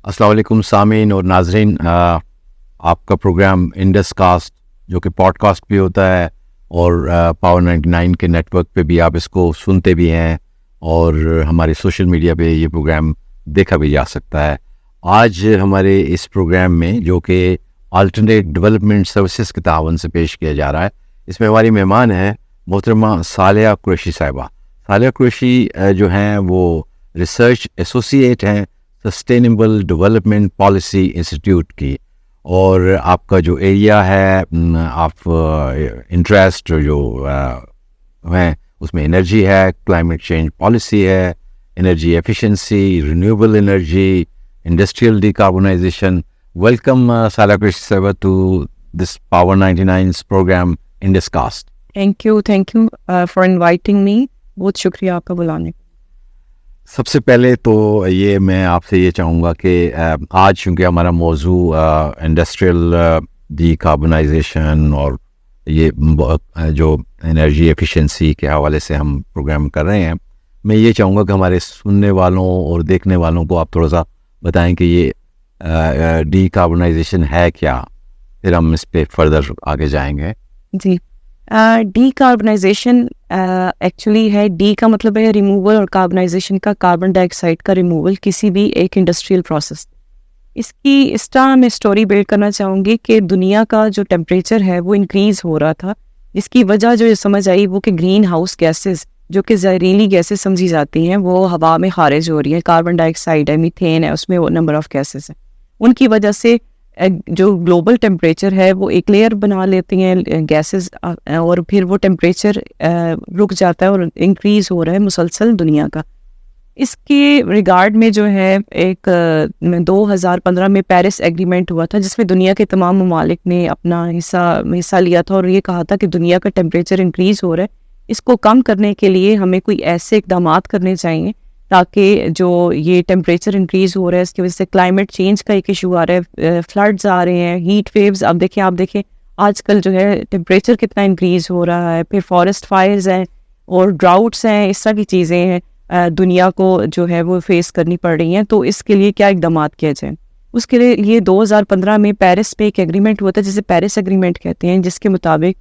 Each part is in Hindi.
अस्सलाम वालेकुम सामीन और नाजरीन, आपका प्रोग्राम इंडस कास्ट जो कि पॉडकास्ट भी होता है और पावर 99 के नेटवर्क पे भी आप इसको सुनते भी हैं और हमारे सोशल मीडिया पे ये प्रोग्राम देखा भी जा सकता है। आज हमारे इस प्रोग्राम में जो कि अल्टरनेट डेवलपमेंट सर्विसेज के तावन से पेश किया जा रहा है, इसमें हमारी मेहमान है मोहतरमा सालिया कुरैशी साहिबा। सालिया कुरैशी जो हैं वो रिसर्च एसोसिएट हैं सस्टेनेबल डेवलपमेंट पॉलिसी इंस्टीट्यूट की, और आपका जो एरिया है आप इंटरेस्ट जो हैं उसमें एनर्जी है, क्लाइमेट चेंज पॉलिसी है, energy efficiency, renewable energy, industrial decarbonisation. Welcome Saliya Qureshi साहिबा to this power 99's programme Indus cast. Thank you for inviting me. बहुत शुक्रिया आपका बुलाने का। सबसे पहले तो ये मैं आपसे ये चाहूँगा कि आज चूँकि हमारा मौजू इंडस्ट्रियल डिकार्बनाइजेशन और ये जो एनर्जी एफिशिएंसी के हवाले से हम प्रोग्राम कर रहे हैं, मैं ये चाहूँगा कि हमारे सुनने वालों और देखने वालों को आप थोड़ा सा बताएं कि ये डिकार्बनाइजेशन है क्या, फिर हम इस पर फर्दर आगे जाएंगे। जी, डिकार्बनाइजेशन एक्चुअली है, डी का मतलब है रिमूवल और कार्बनाइजेशन का कार्बन डाइऑक्साइड का रिमूवल किसी भी एक इंडस्ट्रियल प्रोसेस। इसकी इस तरह मैं स्टोरी बिल्ड करना चाहूँगी कि दुनिया का जो टेम्परेचर है वो इंक्रीज़ हो रहा था, जिसकी वजह जो समझ आई वो कि ग्रीन हाउस गैसेस जो कि जहरीली गैसेस समझी जाती हैं वो हवा में खारिज हो रही है। कार्बन डाइऑक्साइड है, मीथेन है, उसमें वो नंबर ऑफ़ गैसेस हैं। उनकी वजह से जो ग्लोबल टेम्परेचर है वो एक लेयर बना लेती हैं गैसेस, और फिर वो टेम्परेचर रुक जाता है और इंक्रीज़ हो रहा है मुसलसल दुनिया का। इसके रिगार्ड में जो है एक 2015 में पेरिस एग्रीमेंट हुआ था, जिसमें दुनिया के तमाम ममालिक ने अपना हिस्सा लिया था और ये कहा था कि दुनिया का टेम्परेचर इंक्रीज़ हो रहा है, इसको कम करने के लिए हमें कोई ऐसे इकदाम करने चाहिए ताकि जो ये टेम्परेचर इंक्रीज़ हो रहा है इसकी वजह से क्लाइमेट चेंज का एक इशू आ रहा है, फ्लड्स आ रहे हैं, हीट वेव्स। अब देखें आजकल जो है टेम्परेचर कितना इंक्रीज़ हो रहा है, फिर फॉरेस्ट फायर्स हैं और ड्राउट्स हैं, इस तरह की चीज़ें हैं दुनिया को जो है वो फेस करनी पड़ रही हैं। तो इसके लिए क्या इकदाम किया जाए, उसके लिए 2015 में पेरिस पे एक एग्रीमेंट हुआ था जिसे पेरिस एग्रीमेंट कहते हैं, जिसके मुताबिक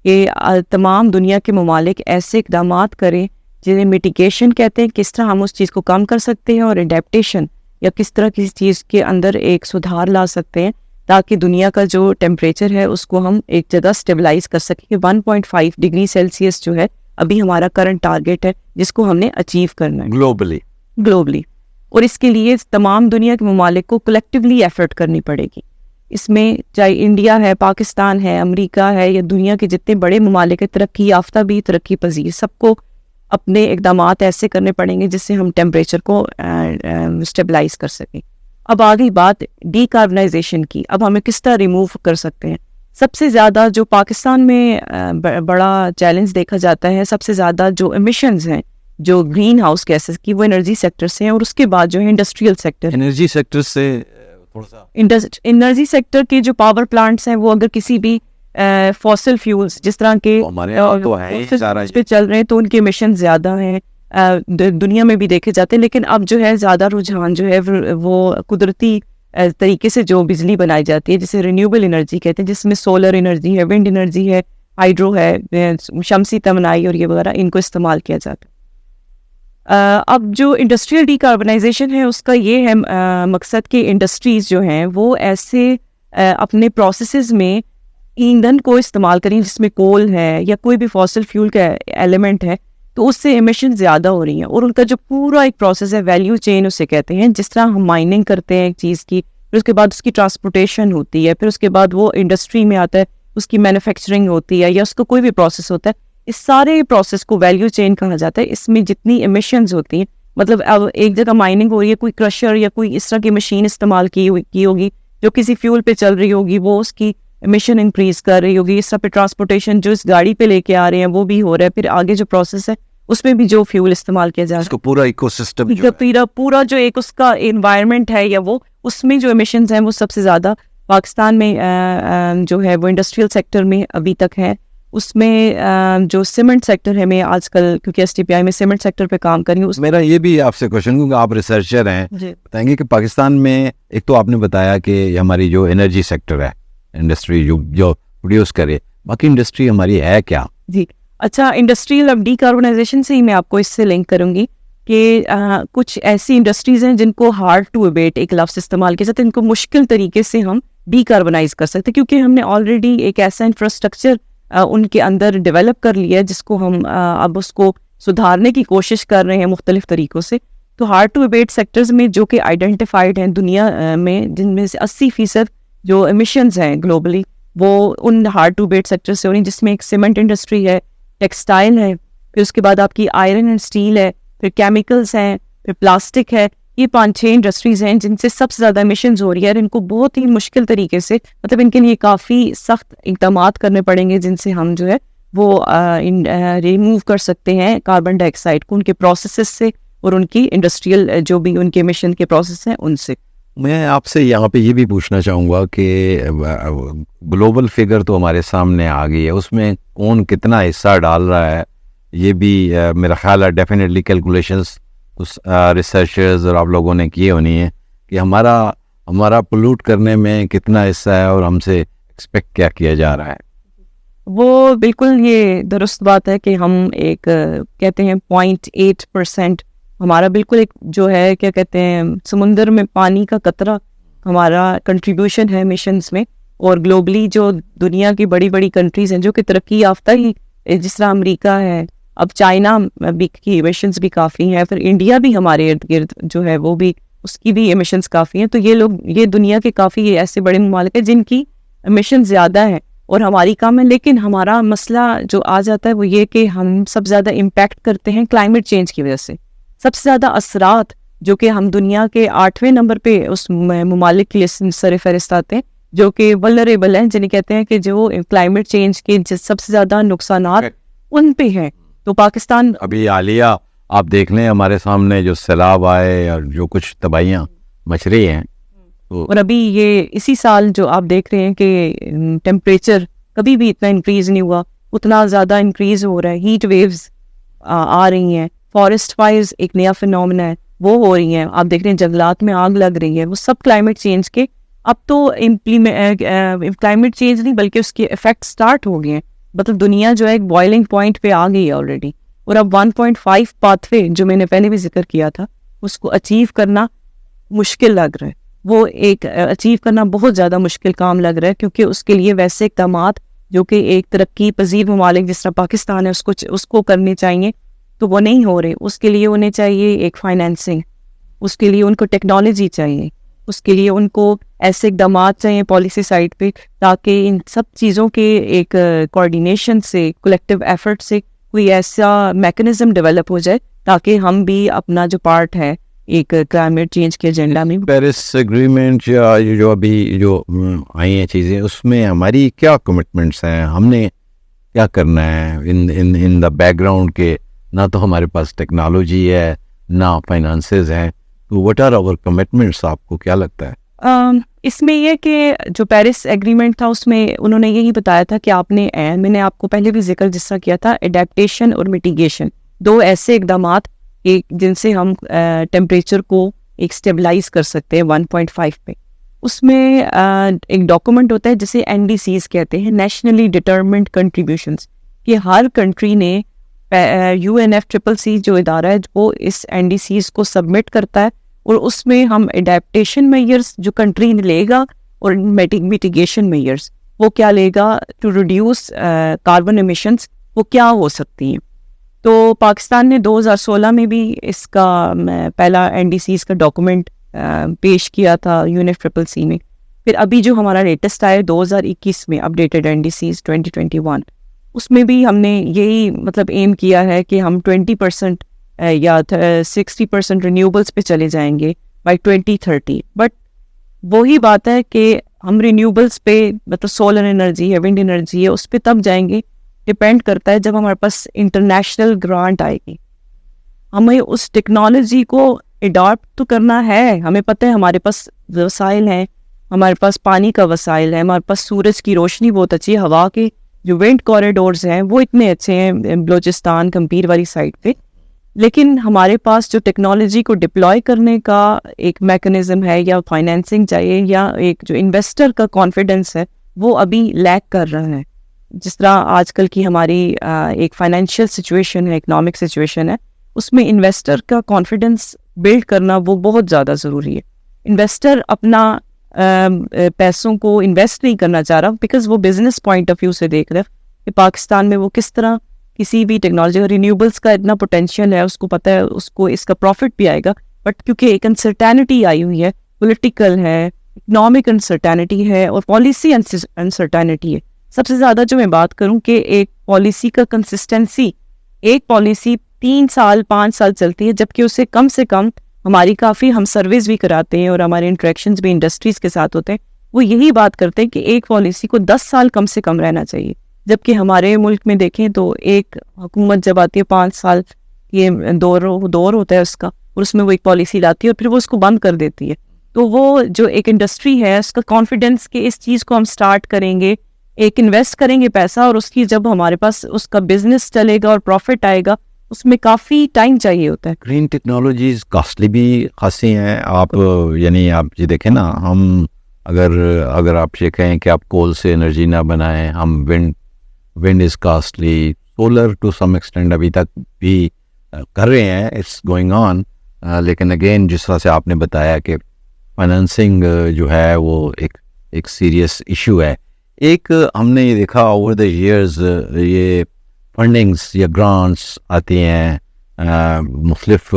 ये तमाम दुनिया के ममालिक ऐसे इकदाम करें जिन्हें मिटिगेशन कहते हैं, किस तरह हम उस चीज़ को कम कर सकते हैं, और एडेप्टेशन या किस तरह किसी चीज़ के अंदर एक सुधार ला सकते हैं ताकि दुनिया का जो टेम्परेचर है उसको हम एक जगह स्टेबलाइज कर सकें। 1.5 डिग्री सेल्सियस जो है अभी हमारा करंट टारगेट है जिसको हमने अचीव करना है ग्लोबली, और इसके लिए तमाम दुनिया के ममालिक को कलेक्टिवली एफर्ट करनी पड़ेगी। इसमें चाहे इंडिया है, पाकिस्तान है, अमेरिका है, या दुनिया के जितने बड़े ममालिक है, तरक्की याफ्ता भी तरक्की पजीर, सबको अपने इकदाम ऐसे करने पड़ेंगे जिससे हम टेम्परेचर को स्टेबलाइज कर सकें। अब आ गई बात डिकार्बनाइजेशन की। अब हमें किस तरह रिमूव कर सकते हैं? सबसे ज़्यादा जो पाकिस्तान में बड़ा चैलेंज देखा जाता है, सबसे ज़्यादा जो एमिशंस हैं जो ग्रीन हाउस गैसेस की, वो एनर्जी सेक्टर से हैं, और उसके बाद जो है इंडस्ट्रियल सेक्टर। एनर्जी सेक्टर से एनर्जी सेक्टर के जो पावर प्लांट्स हैं वो अगर किसी भी फॉसिल फ्यूल्स जिस तरह के पे चल रहे हैं तो उनके एमिशन ज़्यादा हैं, दुनिया में भी देखे जाते हैं। लेकिन अब जो है ज़्यादा रुझान जो है वो कुदरती तरीके से जो बिजली बनाई जाती है जिसे रिन्यूएबल एनर्जी कहते हैं, जिसमें सोलर एनर्जी है, विंड एनर्जी है, हाइड्रो है, शमसी तमनाई और ये वगैरह, इनको इस्तेमाल किया जाता है। अब जो इंडस्ट्रियल डिकार्बनाइजेशन है उसका ये है मकसद कि इंडस्ट्रीज़ जो हैं वो ऐसे अपने प्रोसेसेस में ईंधन को इस्तेमाल करें जिसमें कोल है या कोई भी फॉसिल फ्यूल का एलिमेंट है, तो उससे एमिशन ज़्यादा हो रही हैं। और उनका जो पूरा एक प्रोसेस है, वैल्यू चेन उसे कहते हैं, जिस तरह हम माइनिंग करते हैं एक चीज़ की, फिर उसके बाद उसकी ट्रांसपोर्टेशन होती है, फिर उसके बाद वो इंडस्ट्री में आता है, उसकी मैन्युफैक्चरिंग होती है या उसका कोई भी प्रोसेस होता है, इस सारे प्रोसेस को वैल्यू चेन कहा जाता है। इसमें जितनी एमिशंस होती हैं, मतलब अब एक जगह माइनिंग हो रही है, कोई क्रशर या कोई इस तरह की मशीन इस्तेमाल की होगी जो किसी फ्यूल पे चल रही होगी, वो उसकी एमिशन इंक्रीज कर रही होगी। इस तरह पे ट्रांसपोर्टेशन जो इस गाड़ी पे लेके आ रहे हैं वो भी हो रहा है, फिर आगे जो प्रोसेस है उसमें भी जो फ्यूल इस्तेमाल किया जा रहा है, पूरा इकोसिस्टम पूरा जो एक उसका एनवायरनमेंट है या वो उसमें जो एमिशंस हैं वो सबसे ज़्यादा पाकिस्तान में जो है वो इंडस्ट्रियल सेक्टर में अभी तक है। उसमें जो सीमेंट सेक्टर है, मैं आजकल क्योंकि STPI में सीमेंट सेक्टर पे काम कर रही हूँ मेरा ये भी आपसे क्वेश्चन, क्योंकि आप रिसर्चर हैं, जी। बताएंगे कि पाकिस्तान में एक तो आपने बताया कि हमारी जो एनर्जी सेक्टर है, इंडस्ट्री जो प्रोड्यूस करे, बाकी इंडस्ट्री हमारी है क्या? जी, अच्छा, इंडस्ट्रियल अब डीकार्बनाइजेशन से ही मैं आपको इससे लिंक करूंगी कि कुछ ऐसी इंडस्ट्रीज हैं जिनको हार्ड टू अबेट, एक लफ्ज़ इस्तेमाल किया जाता है, इनको मुश्किल तरीके से हम डीकार्बनाइज कर सकते हैं क्योंकि हमने ऑलरेडी एक ऐसा इंफ्रास्ट्रक्चर उनके अंदर डेवलप कर लिया है जिसको हम अब उसको सुधारने की कोशिश कर रहे हैं मुख्तलिफ तरीक़ों से। तो हार्ड टू अबेट सेक्टर्स में जो कि आइडेंटिफाइड हैं दुनिया में, जिनमें से 80% जो एमिशंस हैं ग्लोबली वो उन हार्ड टू अबेट सेक्टर से हो रही, जिसमें एक सीमेंट इंडस्ट्री है, टेक्सटाइल है, फिर उसके बाद आपकी आयरन एंड स्टील है, फिर केमिकल्स हैं, फिर प्लास्टिक है। ये 5-6 इंडस्ट्रीज हैं जिनसे सबसे ज़्यादा एमिशंस हो रही है और इनको बहुत ही मुश्किल तरीके से, मतलब इनके लिए काफ़ी सख्त इक़दाम करने पड़ेंगे जिनसे हम जो है वो रिमूव कर सकते हैं कार्बन डाइऑक्साइड को उनके प्रोसेसेस से और उनकी इंडस्ट्रियल जो भी उनके एमिशन के प्रोसेस हैं उनसे। मैं आपसे यहाँ पे ये भी पूछना चाहूँगा कि ग्लोबल फिगर तो हमारे सामने आ गई है, उसमें कौन कितना हिस्सा डाल रहा है, ये भी मेरा ख्याल है डेफिनेटली कैलकुलेशंस उस रिसर्चर्स और आप लोगों ने किए होनी है कि हमारा पोल्यूट करने में कितना हिस्सा है और हमसे एक्सपेक्ट क्या किया जा रहा है। वो बिल्कुल ये दुरुस्त बात है कि हम एक कहते हैं 0.8% हमारा बिल्कुल एक जो है क्या कहते हैं समुंदर में पानी का कतरा हमारा कंट्रीब्यूशन है मिशंस में। और ग्लोबली जो दुनिया की बड़ी बड़ी कंट्रीज हैं जो कि तरक्की याफ्ता ही, जिस तरह अमेरिका है, अब चाइना भी की एमिशंस भी काफ़ी हैं, फिर इंडिया भी हमारे इर्द गिर्द जो है वो भी उसकी भी एमिशंस काफ़ी हैं। तो ये दुनिया के काफ़ी ऐसे बड़े ममालिक हैं जिनकी एमिशन ज़्यादा है और हमारी कम है। लेकिन हमारा मसला जो आ जाता है वो ये कि हम सब ज़्यादा इम्पैक्ट करते हैं क्लाइमेट चेंज की वजह से। सबसे ज़्यादा असरात जो कि हम दुनिया के 8वें नंबर पे उस ममालिक के लिए सर फहरिस्त आते हैं जो कि वल्नरेबल हैं, जिन्हें कहते हैं कि जो क्लाइमेट चेंज के सबसे ज़्यादा नुकसानात उन पे हैं। तो पाकिस्तान अभी हालिया आप देख लें हमारे सामने जो सैलाब आए और जो कुछ तबाहियाँ मच रही हैं, तो और अभी ये इसी साल जो आप देख रहे हैं कि टेम्परेचर कभी भी इतना इंक्रीज नहीं हुआ, उतना ज़्यादा इंक्रीज हो रहा है। हीट वेव्स आ रही हैं, फॉरेस्ट फायर्स एक नया फिनोमेना है वो हो रही हैं, आप देख रहे हैं जंगलात में आग लग रही है। वो सब क्लाइमेट चेंज के अब तो क्लाइमेट चेंज नहीं बल्कि उसके इफेक्ट स्टार्ट हो गए हैं। मतलब दुनिया जो है एक बॉइलिंग पॉइंट पे आ गई है ऑलरेडी। और अब 1.5 पाथवे जो मैंने पहले भी जिक्र किया था उसको अचीव करना मुश्किल लग रहा है। वो एक अचीव करना बहुत ज़्यादा मुश्किल काम लग रहा है क्योंकि उसके लिए वैसे इक़दाम जो कि एक तरक्की पजीर ममालिक जिस तरह पाकिस्तान है उसको करने चाहिए तो वो नहीं हो रहे। उसके लिए उन्हें चाहिए एक फाइनेंसिंग, उसके लिए उनको टेक्नोलॉजी चाहिए, उसके लिए उनको ऐसे इक़दाम चाहिए पॉलिसी साइड पे ताकि इन सब चीज़ों के एक कोऑर्डिनेशन से, कलेक्टिव एफर्ट से कोई ऐसा मैकेनिज्म डेवलप हो जाए ताकि हम भी अपना जो पार्ट है एक क्लाइमेट चेंज के एजेंडा में। पेरिस एग्रीमेंट या ये जो अभी जो आई हैं चीज़ें, उसमें हमारी क्या कमिटमेंट्स हैं, हमने क्या करना है इन द बैकग्राउंड के? ना तो हमारे पास टेक्नोलॉजी है ना फाइनेंसेस हैं, तो व्हाट आर आवर कमिटमेंट्स, आपको क्या लगता है? इसमें यह कि जो पेरिस एग्रीमेंट था उसमें उन्होंने यही बताया था कि मैंने आपको पहले भी जिक्र जिस तरह किया था, एडेप्टेशन और मिटिगेशन, दो ऐसे इक़दाम एक जिनसे हम टेम्परेचर को एक स्टेबलाइज कर सकते हैं 1.5 पे। उसमें एक डॉक्यूमेंट होता है जिसे NDCs कहते हैं, नेशनली डिटर्मिन्ड कंट्रीब्यूशंस, कि हर कंट्री ने UNFCCC जो इदारा है वो इस NDCs को सबमिट करता है और उसमें हम एडेप्टेशन मेजर्स जो कंट्री लेगा और मिटिगेशन मेजर्स वो क्या लेगा टू रिड्यूस कार्बन एमिशंस वो क्या हो सकती हैं। तो पाकिस्तान ने 2016 में भी इसका पहला NDCs का डॉक्यूमेंट पेश किया था UNFCCC में। फिर अभी जो हमारा लेटेस्ट आया 2021 में अपडेटेड NDCs 2021, उसमें भी हमने यही मतलब एम किया है कि हम 20% या 60% रिन्यूएबल्स पे चले जाएंगे बाय 2030। बट वही बात है कि हम रिन्यूएबल्स पे मतलब सोलर एनर्जी है, विंड एनर्जी है, उस पर तब जाएंगे, डिपेंड करता है जब हमारे पास इंटरनेशनल ग्रांट आएगी। हमें उस टेक्नोलॉजी को अडॉप्ट तो करना है, हमें पता है हमारे पास वसाइल हैं, हमारे पास पानी का वसाइल है, हमारे पास सूरज की रोशनी बहुत अच्छी है, हवा के जो विंड कॉरिडोर्स हैं वो इतने अच्छे हैं बलूचिस्तान कंपीर वाली साइड पे, लेकिन हमारे पास जो टेक्नोलॉजी को डिप्लॉय करने का एक मैकेनिज्म है या फाइनेंसिंग चाहिए या एक जो इन्वेस्टर का कॉन्फिडेंस है वो अभी लैक कर रहा है। जिस तरह आजकल की हमारी एक फाइनेंशियल सिचुएशन है, इकोनॉमिक सिचुएशन है, उसमें इन्वेस्टर का कॉन्फिडेंस बिल्ड करना वो बहुत ज़्यादा ज़रूरी है। इन्वेस्टर अपना पैसों को इन्वेस्ट नहीं करना चाह रहा बिकॉज वो बिजनेस पॉइंट ऑफ व्यू से देख रहा है कि पाकिस्तान में वो किस तरह किसी भी टेक्नोलॉजी, रिन्यूएबल्स का इतना पोटेंशियल है, उसको पता है उसको इसका प्रॉफिट भी आएगा, बट क्योंकि एक अनसर्टेनिटी आई हुई है, पॉलिटिकल है, इकोनॉमिक अनसर्टेनिटी है और पॉलिसी अनसर्टेनिटी है। सबसे ज़्यादा जो मैं बात करूं कि एक पॉलिसी का कंसिस्टेंसी, एक पॉलिसी 3 साल 5 साल चलती है, जबकि उससे कम हमारी काफ़ी हम सर्विस भी कराते हैं और हमारे इंटरेक्शंस भी इंडस्ट्रीज़ के साथ होते हैं, वो यही बात करते हैं कि एक पॉलिसी को 10 साल कम से कम रहना चाहिए। जबकि हमारे मुल्क में देखें तो एक हुकूमत जब आती है 5 साल ये दौर होता है उसका, और उसमें वो एक पॉलिसी लाती है और फिर वो उसको बंद कर देती है। तो वो जो एक इंडस्ट्री है उसका कॉन्फिडेंस कि इस चीज़ को हम स्टार्ट करेंगे, एक इन्वेस्ट करेंगे पैसा, और उसकी जब हमारे पास उसका बिजनेस चलेगा और प्रॉफिट आएगा, उसमें काफ़ी टाइम चाहिए होता है। ग्रीन टेक्नोलॉजीज कॉस्टली भी खासी हैं। आप यानी आप ये देखें ना, हम अगर आप ये कहें कि आप कोल से एनर्जी ना बनाएं, हम wind is costly, solar to some extend अभी तक भी कर रहे हैं, इट्स गोइंग ऑन, लेकिन अगेन जिस तरह से आपने बताया कि फाइनेंसिंग जो है वो एक सीरियस इशू है। एक हमने ये देखा ओवर द इयर्स, ये फंडिंग्स या ग्रांट्स आती हैं मुख्तलिफ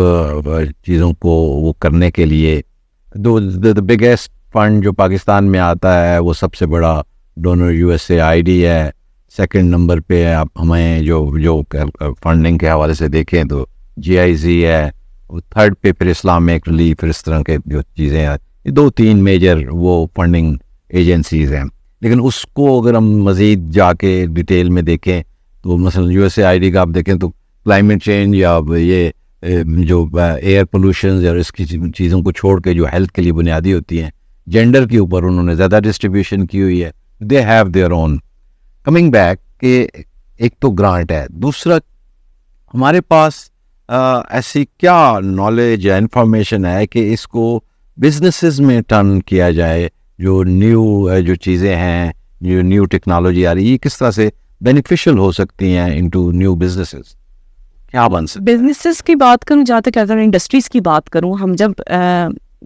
चीज़ों को वो करने के लिए। द बिगेस्ट फंड जो पाकिस्तान में आता है वो सबसे बड़ा डोनर USAID है। सेकंड नंबर पे आप हमें जो फंडिंग के हवाले से देखें तो GIZ है। थर्ड पे फिर इस्लामिक रिलीफ, इस तरह के जो चीज़ें हैं, ये 2-3 मेजर वो फंडिंग एजेंसीज़ हैं। लेकिन उसको अगर हम मज़ीद जाके डिटेल में देखें तो मसलन USAID का आप देखें तो क्लाइमेट चेंज या ये जो एयर पोल्यूशन या इसकी चीज़ों को छोड़ के जो हेल्थ के लिए बुनियादी होती हैं, जेंडर के ऊपर उन्होंने ज़्यादा डिस्ट्रीब्यूशन की हुई है। They have their own. Coming back कि एक तो ग्रांट है, दूसरा हमारे पास ऐसी क्या नॉलेज या इंफॉर्मेशन है कि इसको बिजनेसेस में टर्न किया जाए, जो जो चीज़ें हैं, जो न्यू टेक्नोलॉजी आ रही है, ये किस तरह से बेनिफिशियल हो सकती हैं इनटू न्यू बिजनेसेस, क्या बन सकता है? बिजनेसेस की बात करूं, जहाँ तक अगर इंडस्ट्रीज की बात करूं, हम जब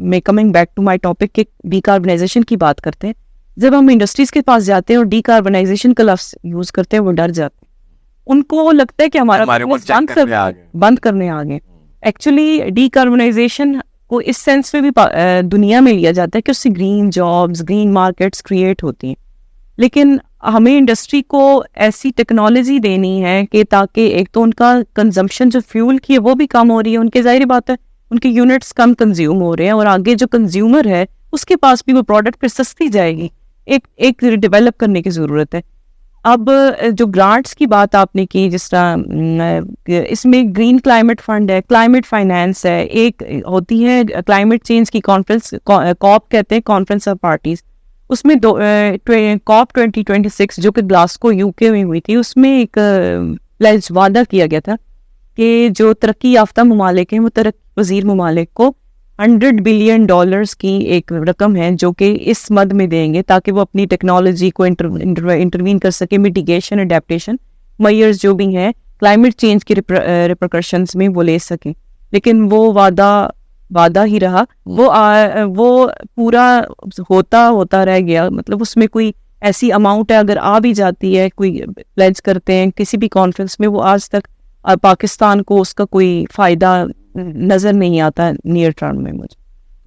मैं coming back to my topic के डीकार्बनाइजेशन की बात करते हैं, जब हम इंडस्ट्रीज के पास जाते हैं और डीकार्बनाइजेशन का लफ्ज यूज करते हैं, वो डर जाते हैं। उनको लगता है कि हमारा बंद करने आ गए। एक्चुअली डीकार्बनाइजेशन को इस सेंस में भी दुनिया में लिया जाता है कि उससे green jobs, green markets create होती हैं, लेकिन हमें इंडस्ट्री को ऐसी टेक्नोलॉजी देनी है कि ताकि एक तो उनका कंजम्पशन जो फ्यूल की है वो भी कम हो रही है, उनके जाहिर बात है उनके यूनिट्स कम कंज्यूम हो रहे हैं, और आगे जो कंज्यूमर है उसके पास भी वो प्रोडक्ट फिर सस्ती जाएगी। एक डेवलप करने की ज़रूरत है। अब जो ग्रांट्स की बात आपने की, जिस तरह इसमें ग्रीन क्लाइमेट फंड है, क्लाइमेट फाइनेंस है, एक होती है क्लाइमेट चेंज की कॉन्फ्रेंस, कॉप कहते हैं, कॉन्फ्रेंस ऑफ पार्टीज। उसमें COP 2026 जो कि ग्लासगो UK में हुई थी, उसमें एक प्लेज वादा किया गया था कि जो तरक्की याफ्ता ममालिक हैं वो तरक्की पजीर ममालिक को $100 बिलियन की एक रकम है जो कि इस मद में देंगे ताकि वो अपनी टेक्नोलॉजी को इंटरवीन कर सके, मिटिगेशन, अडेप्टेशन मेजर्स जो भी हैं क्लाइमेट चेंज की रिपरकशंस में वो ले सकें। लेकिन वो वादा ही रहा, वो पूरा होता रह गया। मतलब उसमें कोई ऐसी अमाउंट है अगर आ भी जाती है, कोई प्लेज करते हैं किसी भी कॉन्फ्रेंस में, वो आज तक पाकिस्तान को उसका कोई फ़ायदा नज़र नहीं आता नियर टर्म में। मुझे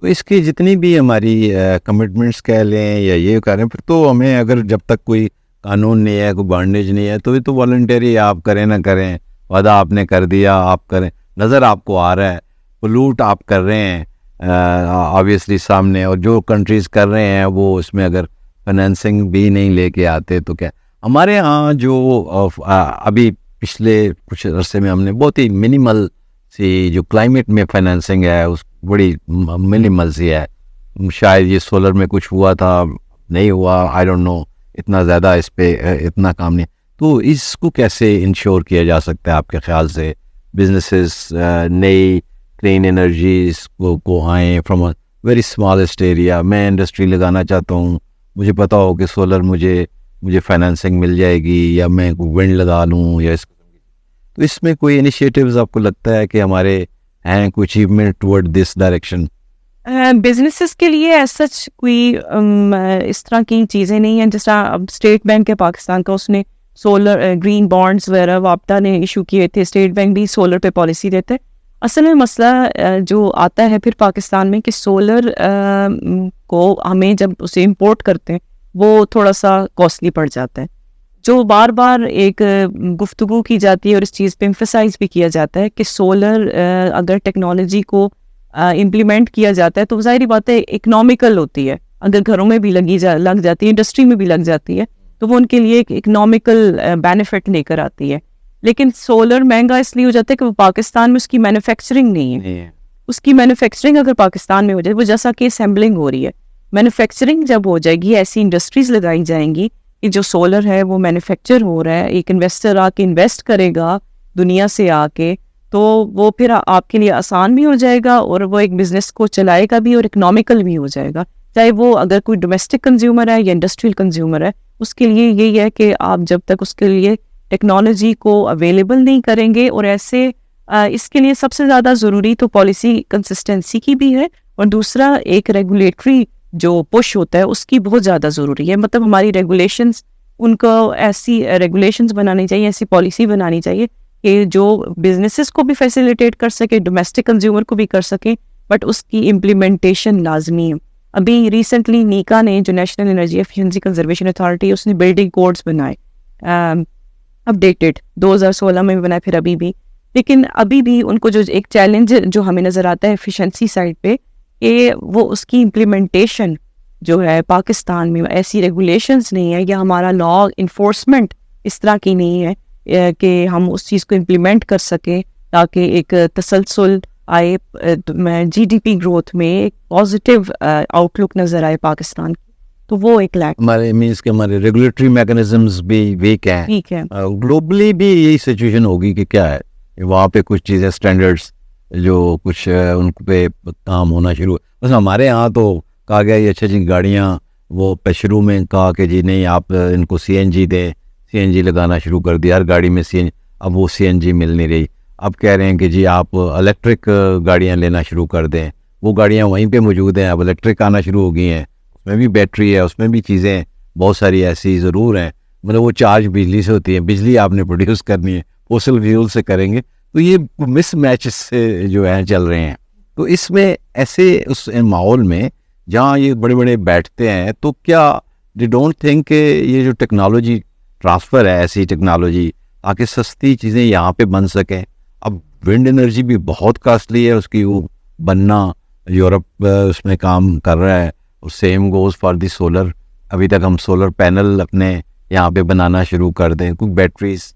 तो इसकी जितनी भी हमारी कमिटमेंट्स कह लें या ये करें, फिर तो हमें अगर जब तक कोई कानून नहीं है, कोई बॉन्डेज नहीं है, तो ये तो वॉलंटरी, आप करें ना करें, वादा आपने कर दिया, आप करें, नज़र आपको आ रहा है, पोल्यूट आप कर रहे हैं ऑब्वियसली सामने, और जो कंट्रीज़ कर रहे हैं वो उसमें अगर फाइनेंसिंग भी नहीं लेके आते तो क्या। हमारे यहाँ जो अभी पिछले कुछ अरसे में हमने बहुत ही मिनिमल सी जो क्लाइमेट में फाइनेंसिंग है, उस बड़ी मिनिमल सी है। शायद ये सोलर में कुछ हुआ था, नहीं हुआ, आई डोंट नो, इतना ज़्यादा इस पे इतना काम नहीं। तो इसको कैसे इंश्योर किया जा सकता है आपके ख्याल से? बिजनेसेस नई क्लीन एनर्जीज को आए from a very smallest area. मैं इंडस्ट्री लगाना चाहता हूँ, मुझे पता हो कि सोलर मुझे फाइनेंसिंग मिल जाएगी, या मैं विंड लगा लूँ, या तो इसमें कोई इनिशिएटिव्स आपको लगता है कि हमारे हैं कोई achievement toward this direction? Businesses के लिए सच कोई इस तरह की चीज़ें नहीं हैं। जिस तरह अब स्टेट बैंक है पाकिस्तान का, उसने सोलर ग्रीन बॉन्ड्स वगैरह वापटा ने इशू किए थे। स्टेट बैंक भी सोलर पे पॉलिसी देते हैं। असल में मसला जो आता है फिर पाकिस्तान में कि सोलर को हमें जब उसे इंपोर्ट करते हैं वो थोड़ा सा कॉस्टली पड़ जाता है। जो बार बार एक गुफ्तगू की जाती है और इस चीज़ पे एम्फसाइज भी किया जाता है कि सोलर अगर टेक्नोलॉजी को इम्प्लीमेंट किया जाता है तो ज़ाहिर बात है इकनॉमिकल होती है। अगर घरों में भी लग जाती है, इंडस्ट्री में भी लग जाती है, तो वो उनके लिए एक इकनॉमिकल बेनिफिट लेकर आती है। लेकिन सोलर महंगा इसलिए हो जाता है कि वो पाकिस्तान में उसकी मैन्युफैक्चरिंग नहीं है। उसकी मैन्युफैक्चरिंग अगर पाकिस्तान में हो जाए, वो जैसा कि असेंबलिंग हो रही है, मैन्युफैक्चरिंग जब हो जाएगी, ऐसी इंडस्ट्रीज लगाई जाएंगी कि जो सोलर है वो मैन्युफैक्चर हो रहा है, एक इन्वेस्टर आके इन्वेस्ट करेगा दुनिया से आके, तो वो फिर आपके लिए आसान भी हो जाएगा और वो एक बिजनेस को चलाएगा भी और इकनॉमिकल भी हो जाएगा। चाहे वो अगर कोई डोमेस्टिक कंज्यूमर है या इंडस्ट्रियल कंज्यूमर है, उसके लिए यही है कि आप जब तक उसके लिए टेक्नोलॉजी को अवेलेबल नहीं करेंगे, और ऐसे इसके लिए सबसे ज़्यादा ज़रूरी तो पॉलिसी कंसिस्टेंसी की भी है, और दूसरा एक रेगुलेटरी जो पुश होता है उसकी बहुत ज़्यादा ज़रूरी है। मतलब हमारी रेगुलेशंस, उनको ऐसी रेगुलेशंस बनानी चाहिए, ऐसी पॉलिसी बनानी चाहिए कि जो बिजनेसेस को भी फैसिलिटेट कर सके, डोमेस्टिक कंज्यूमर को भी कर सके, बट उसकी इम्प्लीमेंटेशन लाजमी है। अभी रिसेंटली नीका ने, जो national energy efficiency conservation authority, उसने बिल्डिंग कोड्स बनाए, अपडेटेड 2016 में बनाए, फिर अभी भी। लेकिन अभी भी उनको जो एक चैलेंज जो हमें नज़र आता है एफिशिएंसी साइड पे, कि वो उसकी इम्प्लीमेंटेशन जो है पाकिस्तान में ऐसी रेगुलेशंस नहीं है, या हमारा लॉ इन्फोर्समेंट इस तरह की नहीं है कि हम उस चीज़ को इम्प्लीमेंट कर सकें ताकि एक तसलसल आए, जीडीपी ग्रोथ में एक पॉजिटिव आउटलुक नज़र आए पाकिस्तान की। तो वो एक लैक हमारे मीन्स के हमारे रेगुलेटरी मैकेनिज्म्स भी वीक हैं। ठीक है, ग्लोबली भी यही सिचुएशन होगी कि क्या है, वहाँ पे कुछ चीज़ें स्टैंडर्ड्स जो कुछ उन पे काम होना शुरू। बस हमारे यहाँ तो कहा गया ये अच्छा जी गाड़ियाँ, वो शुरू में कहा कि जी नहीं आप इनको सीएनजी दें, सीएनजी लगाना शुरू कर दिया हर गाड़ी में सीएनजी। अब वो सीएनजी मिल नहीं रही, अब कह रहे हैं कि जी आप इलेक्ट्रिक गाड़ियाँ लेना शुरू कर दें। वो गाड़ियाँ वहीं पे मौजूद हैं, अब इलेक्ट्रिक आना शुरू हो गई हैं, उसमें भी बैटरी है, उसमें भी चीज़ें बहुत सारी ऐसी ज़रूर हैं। मतलब वो चार्ज बिजली से होती है, बिजली आपने प्रोड्यूस करनी है, फोसिल फ्यूल से करेंगे, तो ये मिस मैच से जो है चल रहे हैं। तो इसमें ऐसे उस माहौल में जहाँ ये बड़े बड़े बैठते हैं, तो क्या दे डोंट थिंक कि ये जो टेक्नोलॉजी ट्रांसफ़र है, ऐसी टेक्नोलॉजी ताकि सस्ती चीज़ें यहाँ पे बन सकें। अब विंड एनर्जी भी बहुत कॉस्टली है, उसकी वो बनना, यूरोप उसमें काम कर रहा है, और same goes for the solar. अभी तक हम सोलर पैनल अपने यहाँ पे बनाना शुरू कर दें, कुछ बैटरीज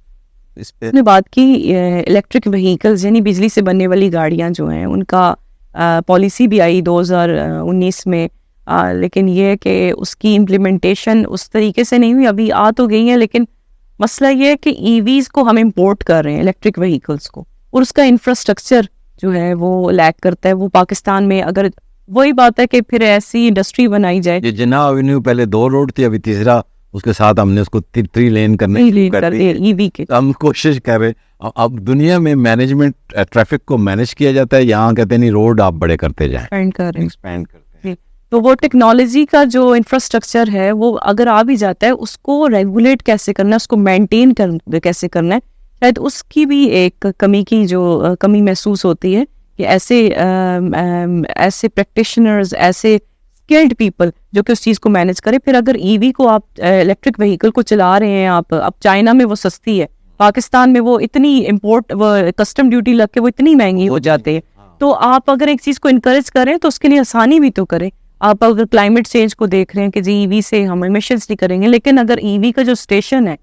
इस पे ने बात की। इलेक्ट्रिक व्हीकल्स यानी बिजली से बनने वाली गाड़ियां जो हैं, उनका पॉलिसी भी आई 2019 में, लेकिन ये है कि उसकी इम्प्लीमेंटेशन उस तरीके से नहीं हुई। अभी आ तो गई है, लेकिन मसला ये है कि ईवीज को हम इंपोर्ट कर रहे हैं, इलेक्ट्रिक व्हीकल्स को, और उसका इंफ्रास्ट्रक्चर जो है वो लैक करता है। वो पाकिस्तान में, अगर वही बात है कि फिर ऐसी इंडस्ट्री बनाई जाए। ये जिन्ना एवेन्यू पहले 2 रोड थी, अभी तीसरा, उसके साथ हमने उसको 3 लेन करने शुरू कर दी। ईवी के हम कोशिश कर रहे। अब दुनिया में मैनेजमेंट ट्रैफिक को मैनेज किया जाता है, यहाँ कहते नहीं रोड आप बड़े करते जाएं, एक्सपेंड कर रहे करते हैं। तो वो टेक्नोलॉजी का जो इंफ्रास्ट्रक्चर है वो अगर आ भी जाता है, उसको रेगुलेट कैसे करना है, उसको मेंटेन कैसे करना है, शायद उसकी भी एक कमी की जो कमी महसूस होती है कि ऐसे प्रैक्टिशनर्स, ऐसे स्किल्ड पीपल जो कि उस चीज़ को मैनेज करे। फिर अगर ईवी को आप इलेक्ट्रिक व्हीकल को चला रहे हैं आप, अब चाइना में वो सस्ती है, पाकिस्तान में वो इतनी इम्पोर्ट, वो कस्टम ड्यूटी लग के वो इतनी महंगी हो जाती है। तो आप अगर एक चीज़ को इनकरेज करें तो उसके लिए आसानी भी तो करें। आप अगर क्लाइमेट चेंज को देख रहे हैं कि जी ईवी से हम एमिशंस नहीं करेंगे, लेकिन अगर ईवी का जो स्टेशन है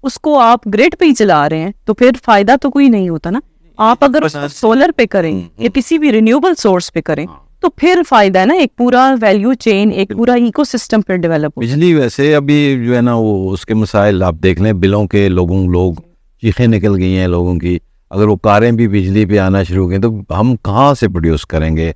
उसको आप ग्रिड पे ही चला रहे हैं तो फिर फायदा तो कोई नहीं होता ना। आप अगर सोलर पे करें या किसी भी रिन्यूएबल सोर्स पे करें तो फिर फायदा है ना, एक पूरा वैल्यू चेन, एक पूरा इकोसिस्टम फिर डेवलप हो। बिजली वैसे अभी जो है ना वो उसके मसाइल आप देख लें, बिलों के लोग चीखें निकल गई हैं लोगों की। अगर वो कारें भी बिजली पे आना शुरू हो गई तो हम कहाँ से प्रोड्यूस करेंगे,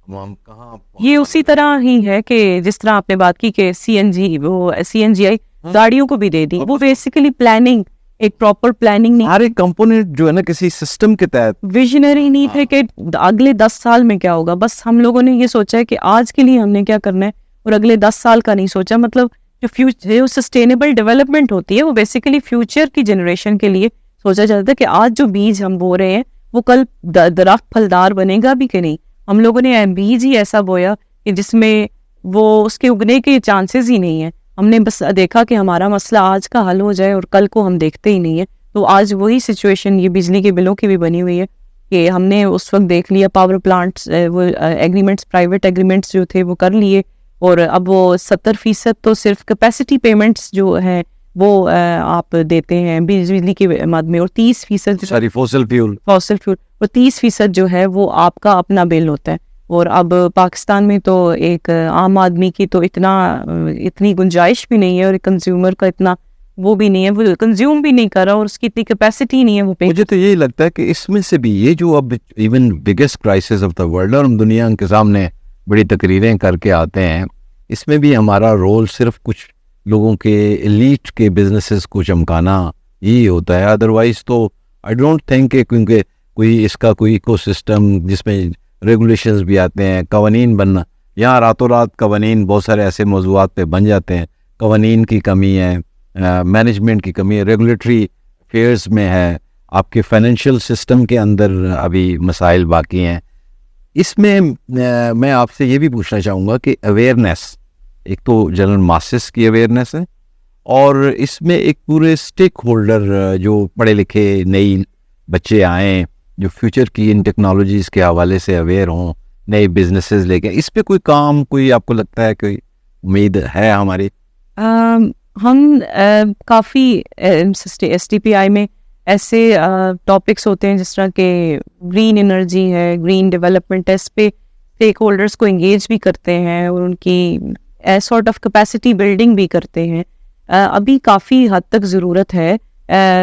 हम कहाँ। ये उसी तरह ही है कि जिस तरह आपने बात की कि सीएनजी, वो सीएनजीआई गाड़ियों को भी दे दी, वो बेसिकली प्लानिंग, एक प्रॉपर प्लानिंग नहीं, हर एक कंपोनेंट जो है ना किसी सिस्टम के तहत विजनरी नहीं थे कि अगले 10 साल में क्या होगा। बस हम लोगों ने ये सोचा है कि आज के लिए हमने क्या करना है और अगले 10 साल का नहीं सोचा। मतलब जो फ्यूचर, जो सस्टेनेबल डेवलपमेंट होती है वो बेसिकली फ्यूचर की जनरेशन के लिए सोचा जाता है कि आज जो बीज हम बो रहे हैं वो कल दरख्त फलदार बनेगा भी कि नहीं। हम लोगों ने बीज ही ऐसा बोया कि जिसमें वो उसके उगने के चांसेस ही नहीं है। हमने बस देखा कि हमारा मसला आज का हल हो जाए और कल को हम देखते ही नहीं है। तो आज वही सिचुएशन ये बिजली के बिलों की भी बनी हुई है कि हमने उस वक्त देख लिया पावर प्लांट्स, वो एग्रीमेंट्स, प्राइवेट एग्रीमेंट्स जो थे वो कर लिए, और अब वो 70% तो सिर्फ कैपेसिटी पेमेंट्स जो है वो आप देते हैं बिजली के मद में, और 30% सारी फॉसिल फ्यूल और 30% जो है वो आपका अपना बिल होता है। और अब पाकिस्तान में तो एक आम आदमी की तो इतनी गुंजाइश भी नहीं है, और कंज्यूमर का इतना वो भी नहीं है, वो कंज्यूम भी नहीं कर रहा और उसकी इतनी कैपेसिटी नहीं है वो पे। मुझे तो यही लगता है कि इसमें से भी ये जो अब even biggest crisis of the world, और हम दुनिया के सामने बड़ी तकरीरें करके आते हैं, इसमें भी हमारा रोल सिर्फ कुछ लोगों के एलीट के बिजनेसेस को चमकाना यही होता है। अदरवाइज तो आई डोंट थिंक क्योंकि कोई इसका कोई इकोसिस्टम जिसमें रेगुलेशंस भी आते हैं, कवानीन बनना, यहाँ रातों रात कवानीन बहुत सारे ऐसे मौजूआत पे बन जाते हैं। कवानीन की कमी है, मैनेजमेंट की कमी है, रेगुलेटरी अफेयर्स में है, आपके फाइनेंशियल सिस्टम के अंदर अभी मसाइल बाकी हैं। इसमें मैं आपसे ये भी पूछना चाहूँगा कि अवेयरनेस, एक तो जनरल मासेस की अवेयरनेस है, और इसमें एक पूरे स्टेक होल्डर जो पढ़े लिखे नई बच्चे आएँ जो फ्यूचर की इन टेक्नोलॉजीज़ के हवाले से अवेयर हों, नए बिजनेसेस लेके, इस पे कोई काम, कोई आपको लगता है कोई उम्मीद है हमारी? हम काफ़ी STPI में ऐसे टॉपिक्स होते हैं जिस तरह के ग्रीन एनर्जी है, ग्रीन डेवलपमेंट है, इस पे स्टेक होल्डर्स को इंगेज भी करते हैं और उनकी सॉर्ट ऑफ कैपेसिटी बिल्डिंग भी करते हैं। अभी काफ़ी हद तक ज़रूरत है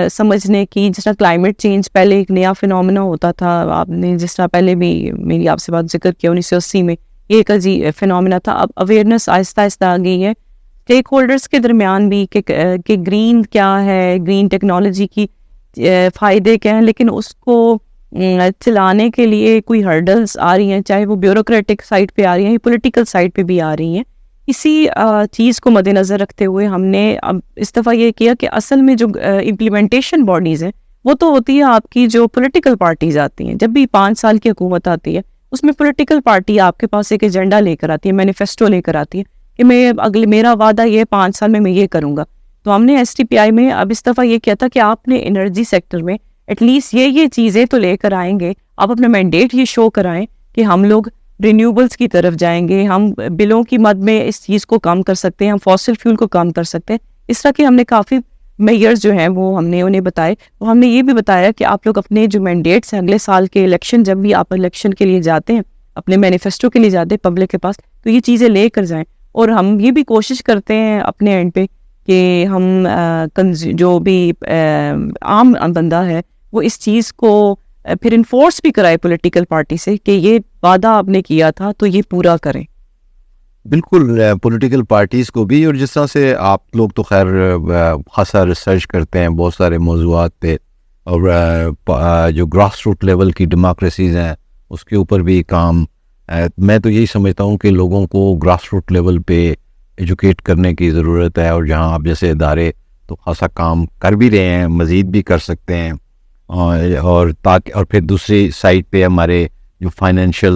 समझने की। जिस तरह क्लाइमेट चेंज पहले एक नया फिनोमेना होता था, आपने जिस तरह पहले भी मेरी आपसे बात जिक्र किया 1980 में ये एक अजीब फिनोमेना था। अब अवेयरनेस आहिस्ता आहिस्ता आ गई है स्टेक होल्डर्स के दरमियान भी कि ग्रीन क्या है, ग्रीन टेक्नोलॉजी की फ़ायदे क्या हैं, लेकिन उसको चलाने के लिए कोई हर्डल्स आ रही हैं, चाहे वो ब्यूरोक्रेटिक साइड पे आ रही हैं या पॉलिटिकल साइड पे भी आ रही हैं। इसी चीज़ को मद्देनज़र रखते हुए हमने अब इस दफ़ा ये किया कि असल में जो इम्प्लीमेंटेशन बॉडीज़ हैं वो तो होती है आपकी जो पॉलिटिकल पार्टीज़ आती हैं। जब भी 5 साल की हुकूमत आती है उसमें पॉलिटिकल पार्टी आपके पास एक एजेंडा लेकर आती है, मैनिफेस्टो लेकर आती है कि मैं मेरा वादा ये 5 साल में मैं ये करूँगा। तो हमने STPI में अब इस दफ़ा ये किया था कि आपने एनर्जी सेक्टर में एटलीस्ट ये चीज़ें तो लेकर आएंगे, आप अपना मैंडेट ये शो कराएं कि हम लोग रिन्यूएबल्स की तरफ जाएंगे, हम बिलों की मद में इस चीज़ को कम कर सकते हैं, हम फॉसिल फ्यूल को कम कर सकते हैं। इस तरह के हमने काफ़ी मेयर्स जो हैं वो हमने उन्हें बताए। तो हमने ये भी बताया कि आप लोग अपने जो मैंडेट्स हैं अगले साल के इलेक्शन, जब भी आप इलेक्शन के लिए जाते हैं, अपने मैनिफेस्टो के लिए जाते हैं पब्लिक के पास, तो ये चीज़ें लेकर जाएं। और हम ये भी कोशिश करते हैं अपने एंड पे कि हम जो भी आम बंदा है वो इस चीज़ को फिर इन्फोर्स भी कराए पॉलिटिकल पार्टी से कि ये वादा आपने किया था तो ये पूरा करें। बिल्कुल, पॉलिटिकल पार्टीज़ को भी। और जिस तरह से आप लोग तो खैर खासा रिसर्च करते हैं बहुत सारे मौज़ूआत पे, और जो ग्रास रूट लेवल की डेमोक्रेसीज़ हैं उसके ऊपर भी काम, मैं तो यही समझता हूँ कि लोगों को ग्रास रूट लेवल पे एजुकेट करने की ज़रूरत है। और जहाँ आप जैसे इदारे तो खासा काम कर भी रहे हैं, मज़ीद भी कर सकते हैं। और ताकि और फिर दूसरी साइड पे हमारे जो फाइनेंशियल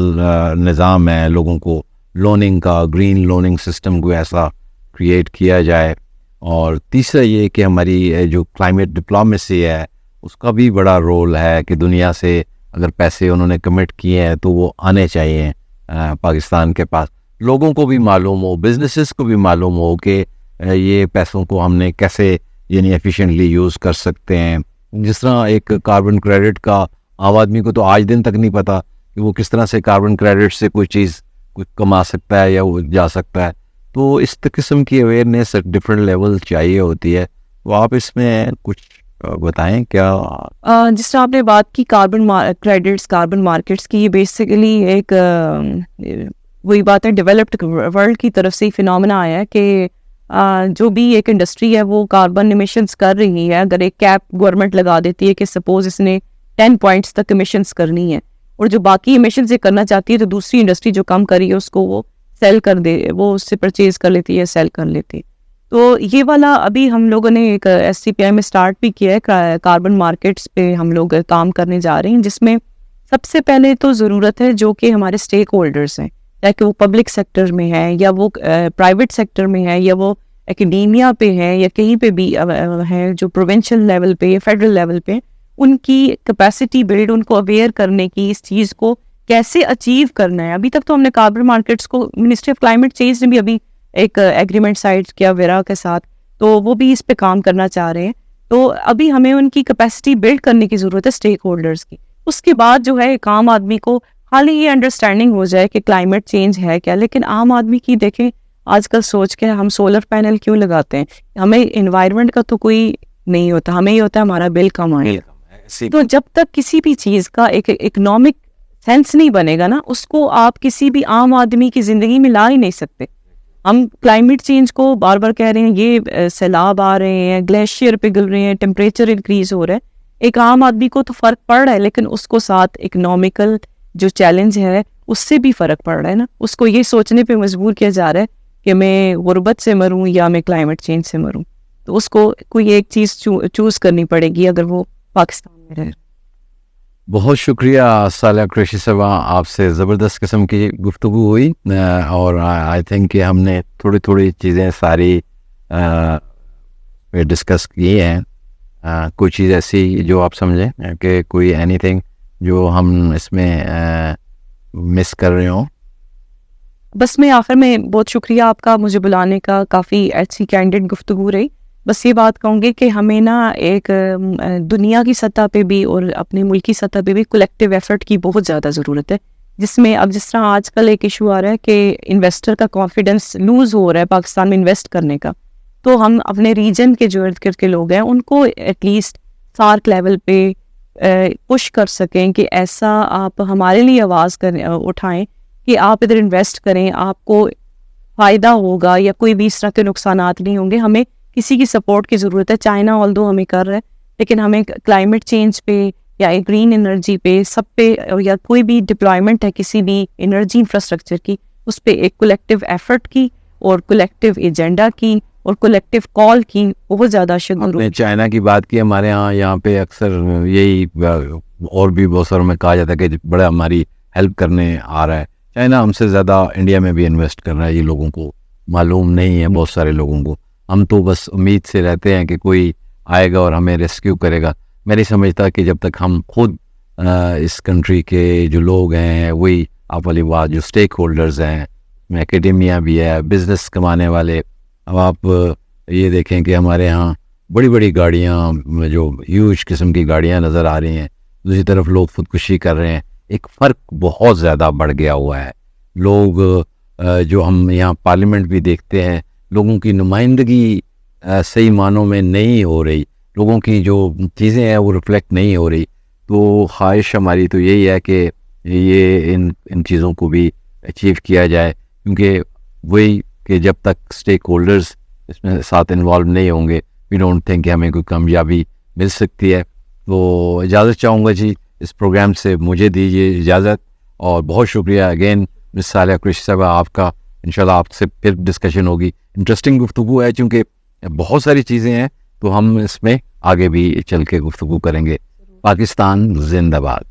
निज़ाम है, लोगों को लोनिंग का, ग्रीन लोनिंग सिस्टम को ऐसा क्रिएट किया जाए। और तीसरा ये कि हमारी जो क्लाइमेट डिप्लोमेसी है उसका भी बड़ा रोल है कि दुनिया से अगर पैसे उन्होंने कमिट किए हैं तो वो आने चाहिए पाकिस्तान के पास, लोगों को भी मालूम हो, बिजनेसेस को भी मालूम हो कि ये पैसों को हमने कैसे यानी एफिशिएंटली यूज़ कर सकते हैं। जिस तरह एक कार्बन क्रेडिट का आम आदमी को तो आज दिन तक नहीं पता कि वो किस तरह से कार्बन क्रेडिट से कोई चीज़ कोई कमा सकता है या वो जा सकता है। तो इस किस्म की अवेयरनेस डिफरेंट लेवल चाहिए होती है। तो आप इसमें कुछ बताएं क्या? जिस तरह आपने बात की कार्बन क्रेडिट्स, कार्बन मार्केट्स की, ये बेसिकली एक वही बात है, डेवलप्ड वर्ल्ड की तरफ से फिनोमेना आया है कि जो भी एक इंडस्ट्री है वो कार्बन इमिशंस कर रही है, अगर एक कैप गवर्नमेंट लगा देती है कि सपोज इसने 10 पॉइंट्स तक इमिशंस करनी है और जो बाकी इमिशंस ये करना चाहती है तो दूसरी इंडस्ट्री जो कम करी है उसको वो सेल कर दे, वो उससे परचेज कर लेती है, सेल कर लेती है। तो ये वाला अभी हम लोगों ने एक SCPI में स्टार्ट भी किया है, कार्बन मार्केट्स पे हम लोग काम करने जा रहे हैं, जिसमें सबसे पहले तो ज़रूरत है जो कि हमारे स्टेक होल्डर्स हैं, चाहे कि वो पब्लिक सेक्टर में है या वो प्राइवेट सेक्टर में है या वो एकेडेमिया पे है या कहीं पे भी है, जो प्रोविंशियल लेवल पे या फेडरल लेवल पे, उनकी कैपेसिटी बिल्ड, उनको अवेयर करने की इस चीज़ को कैसे अचीव करना है। अभी तक तो हमने कार्बन मार्केट्स को, मिनिस्ट्री ऑफ क्लाइमेट चेंज ने भी अभी एक एग्रीमेंट साइन किया वेरा के साथ, तो वो भी इस पे काम करना चाह रहे हैं। तो अभी हमें उनकी कैपेसिटी बिल्ड करने की ज़रूरत है स्टेक होल्डर्स की। उसके बाद जो है एक आम आदमी को हाल ही ये अंडरस्टैंडिंग हो जाए कि क्लाइमेट चेंज है क्या। लेकिन आम आदमी की देखें आजकल सोच के, हम सोलर पैनल क्यों लगाते हैं, हमें इन्वायरमेंट का तो कोई नहीं होता, हमें ये होता है हमारा बिल कम आए। तो जब तक किसी भी चीज़ का एक इकोनॉमिक सेंस नहीं बनेगा ना, उसको आप किसी भी आम आदमी की ज़िंदगी में ला ही नहीं सकते। हम क्लाइमेट चेंज को बार बार कह रहे हैं, ये सैलाब आ रहे हैं, ग्लेशियर पिघल रहे हैं, टेम्परेचर इंक्रीज हो रहा है, एक आम आदमी को तो फ़र्क पड़ रहा है, लेकिन उसको साथ इकोनॉमिकल जो चैलेंज है उससे भी फ़र्क पड़ रहा है ना। उसको ये सोचने पे मजबूर किया जा रहा है कि मैं गुर्बत से मरूं या मैं क्लाइमेट चेंज से मरूं। तो उसको कोई एक चीज़ चूज़ करनी पड़ेगी अगर वो पाकिस्तान में रहे। बहुत शुक्रिया सालिया कुरैशी साहबा, आपसे ज़बरदस्त किस्म की गुफ्तगू हुई और आई थिंक कि हमने थोड़ी थोड़ी चीज़ें सारी डिस्कस की हैं। कोई चीज़ ऐसी जो आप समझें कि कोई एनीथिंग जो हम इसमें मिस कर रहे हों? बस मैं आखिर में बहुत शुक्रिया आपका मुझे बुलाने का, काफ़ी अच्छी कैंडिड गुफ्तगू रही। बस ये बात कहूँगी कि हमें ना एक दुनिया की सतह पे भी और अपने मुल्क की सतह पे भी कलेक्टिव एफर्ट की बहुत ज़्यादा ज़रूरत है, जिसमें अब जिस तरह आजकल एक इशू आ रहा है कि इन्वेस्टर का कॉन्फिडेंस लूज़ हो रहा है पाकिस्तान में इन्वेस्ट करने का, तो हम अपने रीजन के जो इर्द गिर्द के लोग हैं उनको एटलीस्ट सार्क लेवल पे पुश कर सकें कि ऐसा आप हमारे लिए आवाज़ उठाएं कि आप इधर इन्वेस्ट करें, आपको फ़ायदा होगा या कोई भी इस तरह के नुकसानात नहीं होंगे। हमें किसी की सपोर्ट की ज़रूरत है। चाइना ऑल्दो हमें कर रहा है, लेकिन हमें क्लाइमेट चेंज पे या ग्रीन एनर्जी पे, सब पे, या कोई भी डिप्लॉयमेंट है किसी भी एनर्जी इंफ्रास्ट्रक्चर की, उस पर एक कलेक्टिव एफर्ट की और कलेक्टिव एजेंडा की और कलेक्टिव कॉल की बहुत ज़्यादा जरूरत है। चाइना की बात की, हमारे यहाँ पे अक्सर यही और भी बहुत सारों में कहा जाता है कि बड़ा हमारी हेल्प करने आ रहा है। चाइना हमसे ज़्यादा इंडिया में भी इन्वेस्ट कर रहा है, ये लोगों को मालूम नहीं है, बहुत सारे लोगों को। हम तो बस उम्मीद से रहते हैं कि कोई आएगा और हमें रेस्क्यू करेगा। मैं नहीं समझता कि जब तक हम खुद इस कंट्री के जो लोग हैं, वही आप वाली बात, जो स्टेक होल्डर्स हैं, एकेडेमिया भी है, बिज़नेस कमाने वाले। अब आप ये देखें कि हमारे यहाँ बड़ी बड़ी गाड़ियाँ, जो ह्यूज किस्म की गाड़ियाँ नज़र आ रही हैं, दूसरी तरफ लोग खुदकुशी कर रहे हैं। एक फ़र्क बहुत ज़्यादा बढ़ गया हुआ है। लोग जो हम यहाँ पार्लियामेंट भी देखते हैं, लोगों की नुमाइंदगी सही मानों में नहीं हो रही, लोगों की जो चीज़ें हैं वो रिफ्लेक्ट नहीं हो रही। तो ख्वाहिश हमारी तो यही है कि ये इन चीज़ों को भी अचीव किया जाए, क्योंकि वही कि जब तक स्टेक होल्डर्स इसमें साथ इन्वॉल्व नहीं होंगे, वी डोंट थिंक कि हमें कोई कामयाबी मिल सकती है। तो इजाज़त चाहूँगा जी, इस प्रोग्राम से मुझे दीजिए इजाज़त, और बहुत शुक्रिया अगेन मिस सालिया कुरैशी साहबा आपका। इंशाल्लाह आपसे फिर डिस्कशन होगी। इंटरेस्टिंग गुफ्तगू है, चूँकि बहुत सारी चीज़ें हैं, तो हम इसमें आगे भी चल के गुफ्तगू करेंगे। पाकिस्तान जिंदाबाद।